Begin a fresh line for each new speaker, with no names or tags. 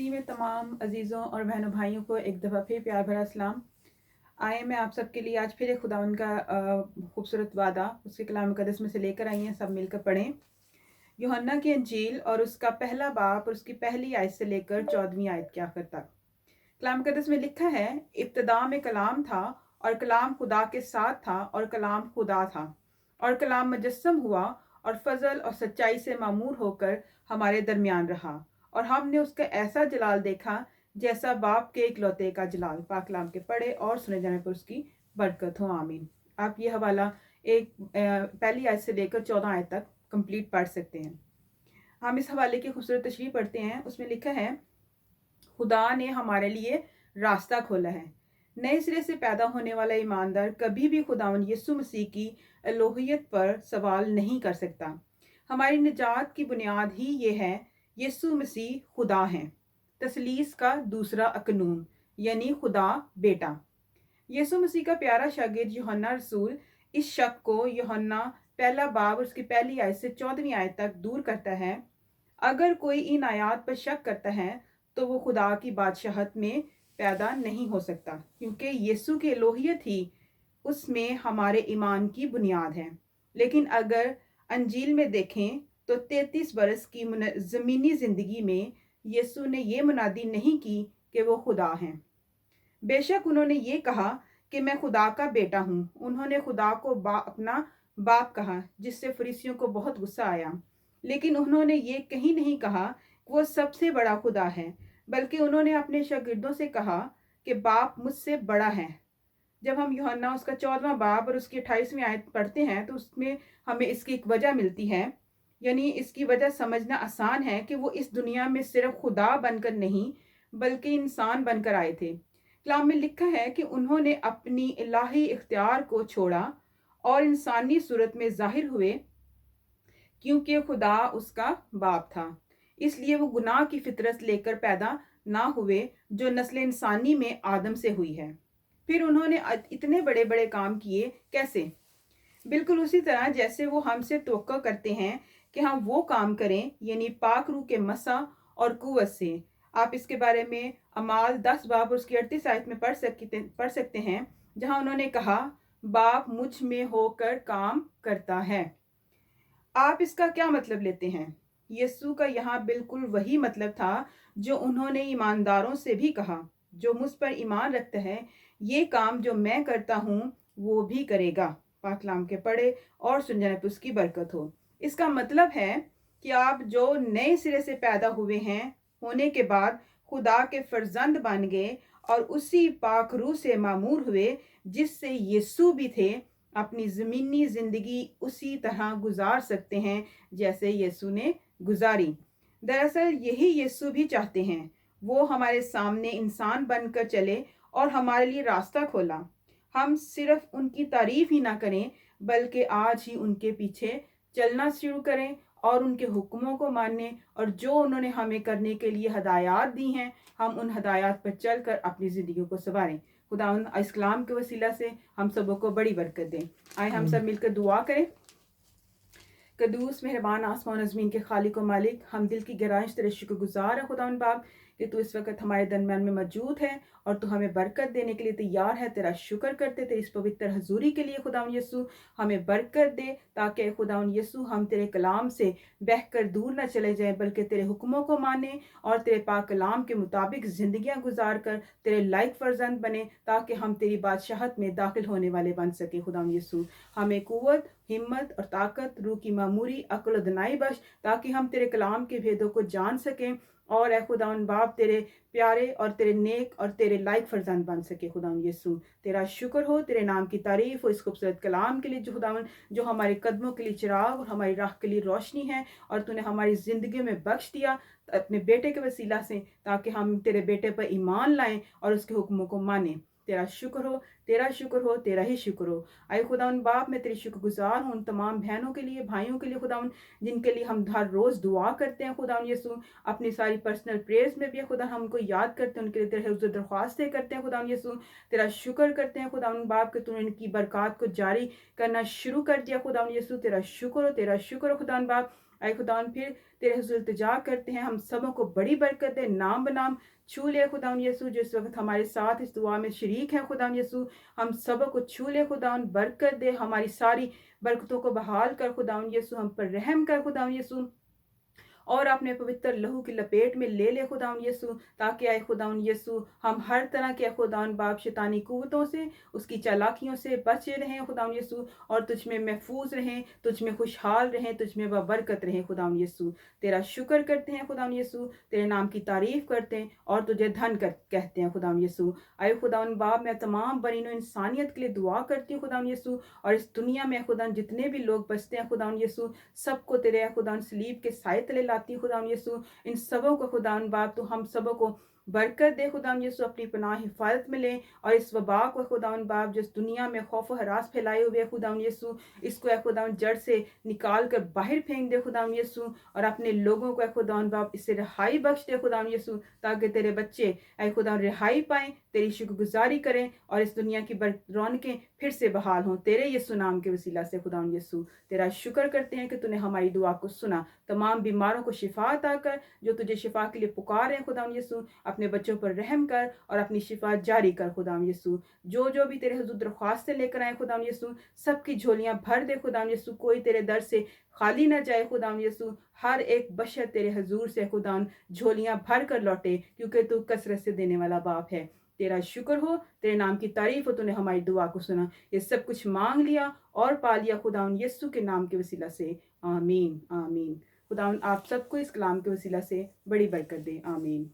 मसीह में तमाम अजीज़ों और बहनों भाइयों को एक दफ़ा फिर प्यार भरा सलाम। आए मैं आप सबके लिए आज फिर एक खुदावन का खूबसूरत वादा उसके कलाम मुक़द्दस में से लेकर आई हैं, सब मिलकर पढ़ें। यूहन्ना की अंजील और उसका पहला बाब और उसकी पहली आयत से लेकर 14वीं आयत के आखिर तक। कलाम मुक़द्दस में लिखा है, इब्तिदा में कलाम था और कलाम खुदा के साथ था और कलाम खुदा था और कलाम मुजस्सम हुआ और फजल और सच्चाई से मामूर होकर हमारे दरमियान रहा और हमने उसका ऐसा जलाल देखा जैसा बाप के इकलौते का जलाल। पाक कलाम के पढ़े और सुने जाने पर उसकी बरकत हो, आमीन। आप ये हवाला एक पहली आयत से लेकर 14 आयत तक कंप्लीट पढ़ सकते हैं। हम इस हवाले की खूबसूरत तशरीह पढ़ते हैं। उसमें लिखा है, खुदा ने हमारे लिए रास्ता खोला है। नए सिरे से पैदा होने वाला ईमानदार कभी भी खुदावन यीशु मसीह की अलोहियत पर सवाल नहीं कर सकता। हमारी निजात की बुनियाद ही ये है, यीशु मसीह खुदा हैं। तसलीस का दूसरा अकनून यानी खुदा बेटा। यीशु मसीह का प्यारा शागिर्द यूहन्ना रसूल इस शक को यूहन्ना पहला बाब उसकी पहली आयत से 14वीं आयत तक दूर करता है। अगर कोई इन आयात पर शक करता है तो वो खुदा की बादशाहत में पैदा नहीं हो सकता, क्योंकि यीशु की एलोहियत ही उसमें हमारे ईमान की बुनियाद है। लेकिन अगर अंजील में देखें तो 33 बरस की ज़मीनी ज़िंदगी में यीशु ने ये मुनादी नहीं की कि वो खुदा हैं। बेशक उन्होंने ये कहा कि मैं खुदा का बेटा हूँ। उन्होंने खुदा को अपना बाप कहा, जिससे फरीसियों को बहुत गुस्सा आया। लेकिन उन्होंने ये कहीं नहीं कहा कि वो सबसे बड़ा खुदा है, बल्कि उन्होंने अपने शागिर्दों से कहा कि बाप मुझसे बड़ा है। जब हम यूहन्ना उसका 14वां बाब और उसकी 28वीं आयत पढ़ते हैं तो उसमें हमें इसकी एक वजह मिलती है। यानी इसकी वजह समझना आसान है कि वो इस दुनिया में सिर्फ खुदा बनकर नहीं बल्कि इंसान बनकर आए थे। कलाम में लिखा है कि उन्होंने अपनी इलाही इख्तियार को छोड़ा और इंसानी सूरत में जाहिर हुए, क्योंकि खुदा उसका बाप था। इसलिए वो गुनाह की फितरत लेकर पैदा ना हुए जो नस्ल इंसानी में आदम से हुई है। फिर उन्होंने इतने बड़े बड़े काम किए कैसे? बिल्कुल उसी तरह जैसे वो हमसे तवक्को करते हैं कि हम वो काम करें, यानी पाक रूह के मसा और कुव्वत से। आप इसके बारे में अमाल 10 बाब और उसकी 38 आयत में पढ़ सकते हैं, जहां उन्होंने कहा, बाप मुझ में होकर काम करता है। आप इसका क्या मतलब लेते हैं? यीशु का यहाँ बिल्कुल वही मतलब था जो उन्होंने ईमानदारों से भी कहा, जो मुझ पर ईमान रखता है ये काम जो मैं करता हूँ वो भी करेगा। पाक कलाम के पढ़े और सुन जाने पर उसकी बरकत हो। इसका मतलब है कि आप जो नए सिरे से पैदा हुए हैं, होने के बाद खुदा के फर्जंद बन गए और उसी पाक रूह से मामूर हुए जिससे यीशु भी थे, अपनी ज़मीनी ज़िंदगी उसी तरह गुजार सकते हैं जैसे यीशु ने गुजारी। दरअसल यही यीशु भी चाहते हैं। वो हमारे सामने इंसान बनकर चले और हमारे लिए रास्ता खोला। हम सिर्फ उनकी तारीफ ही ना करें बल्कि आज ही उनके पीछे चलना शुरू करें और उनके हुक्मों को मानें, और जो उन्होंने हमें करने के लिए हदायत दी हैं हम उन हदायत पर चलकर अपनी ज़िंदगी को संवारें। खुदा इस कलाम के वसीला से हम सबों को बड़ी बरकत दें। आए हम सब मिलकर दुआ करें। कदूस मेहरबान आसमान ज़मीन के खालिक व मालिक, हम दिल की गहराई से तेरे शुक्रगुजार है खुदावन बाप कि तू इस वक्त हमारे दरमियान में मौजूद है और तू हमें बरकत देने के लिए तैयार है। तेरा शुक्र करते तेरी इस पवित्र हजूरी के लिए खुदावन यीशु हमें बरकत दे, ताकि खुदावन यीशु हम तेरे कलाम से बहकर दूर न चले जाएं बल्कि तेरे हुक्मों को माने और तेरे पाक कलाम के मुताबिक ज़िंदगियाँ गुजार कर तेरे लायक फर्जंद बने, ताकि हम तेरी बादशाहत में दाखिल होने वाले बन सके। खुदावन यीशु हमें कुव्वत, हिम्मत और ताकत, रूह की मामूरी, अक्ल दनाई बख्श, ताकि हम तेरे कलाम के भेदों को जान सकें और ए खुदावन बाप तेरे प्यारे और तेरे नेक और तेरे लायक फर्जंद बन सके। खुदावन यीशु तेरा शुक्र हो, तेरे नाम की तारीफ हो इस खूबसूरत कलाम के लिए जो खुदावन जो हमारे कदमों के लिए चिराग और हमारी राह के लिए रोशनी है, और तूने हमारी ज़िंदगी में बख्श दिया अपने बेटे के वसीला से, ताकि हम तेरे बेटे पर ईमान लाएं और उसके हुक्मों को मानें। तेरा शुक्र हो, तेरा शुक्र हो, तेरा ही शुक्र हो। आए खुदावन बाप मैं तेरी शुक्रगुजार हूँ उन तमाम बहनों के लिए, भाइयों के लिए खुदावन, जिनके लिए हम हर रोज़ दुआ करते हैं खुदावन यीशु। अपनी सारी पर्सनल प्रेयर्स में भी खुदा हम उनको याद करते हैं, उनके लिए तेरे हुज़ूर दरख्वास्तें करते हैं खुदावन यीशु। तेरा शुक्र करते हैं खुदावन बाप कि तूने इनकी बरक़ात को जारी करना शुरू कर दिया खुदावन यीशु। तेरा शुक्र हो, तेरा शुक्र हो खुदावन बाप। اے خداوند پھر تیرے حضور التجا کرتے ہیں ہم سبوں کو بڑی برکت دے، نام بنام چھو لے خداوند یسوع، جو اس وقت ہمارے ساتھ اس دعا میں شریک ہے خداوند یسوع، ہم سبوں کو چھو لے خداوند، برکت دے، ہماری ساری برکتوں کو بحال کر خداوند یسوع، ہم پر رحم کر خداوند یسوع، اور اپنے پوتر لہو کی لپیٹ میں لے لے خداوند یسوع، تاکہ اے خداوند یسوع ہم ہر طرح کے خداوند باپ شیطانی قوتوں سے، اس کی چالاکیوں سے بچے رہیں خداوند یسوع، اور تجھ میں محفوظ رہیں، تجھ میں خوشحال رہیں، تجھ میں ببرکت رہیں خداوند یسوع۔ تیرا شکر کرتے ہیں خداوند یسوع، تیرے نام کی تعریف کرتے ہیں اور تجھے دھن کہتے ہیں خداوند یسوع۔ اے خداوند باپ میں تمام بنین و انسانیت کے لیے دعا کرتی ہوں خداوند یسوع، اور اس دنیا میں خداوند جتنے بھی لوگ بستے ہیں خداوند یسوع، سب کو تیرے خداوند صلیب کے سائے تلے لاتی ہوں خداوند یسوع، ان سبوں کو خداوند باپ تو ہم سبوں کو برکت دے خداوند یسوع، اپنی پناہ حفاظت میں لیں، اور اس وبا کو خداوند باپ جس دنیا میں خوف و ہراس پھیلائے ہوئے خداوند یسوع، اس کو اے خداوند جڑ سے نکال کر باہر پھینک دے خداوند یسوع، اور اپنے لوگوں کو اے خداوند باپ اس سے رہائی بخش دے خداوند یسوع، تاکہ تیرے بچے اے خداوند رہائی پائیں، تیری شکر گزاری کریں، اور اس دنیا کی رونقیں پھر سے بحال ہوں تیرے یسوع نام کے وسیلہ سے خداوند یسوع۔ تیرا شکر کرتے ہیں کہ تو نے ہماری دعا کو سنا، تمام بیماروں کو شفا عطا کر، جو تجھے شفا کے لیے پکار ہیں خداوند یسوع، اپنے بچوں پر رحم کر اور اپنی شفا جاری کر خداوند یسوع۔ جو بھی تیرے حضور درخواستیں لے کر آئے خداوند یسوع، سب کی جھولیاں بھر دے خداوند یسوع، کوئی تیرے در سے خالی نہ جائے خداوند یسوع، ہر ایک بشر تیرے حضور سے خداوند جھولیاں بھر کر لوٹے، کیونکہ تو کثرت سے دینے والا باپ ہے۔ تیرا شکر ہو، تیرے نام کی تعریف ہو، تو نے ہماری دعا کو سنا، یہ سب کچھ مانگ لیا اور پا لیا خداوند یسوع کے نام کے وسیلہ سے، آمین آمین۔ خداوند آپ سب کو اس کلام کے وسیلہ سے بڑی برکت دے، آمین۔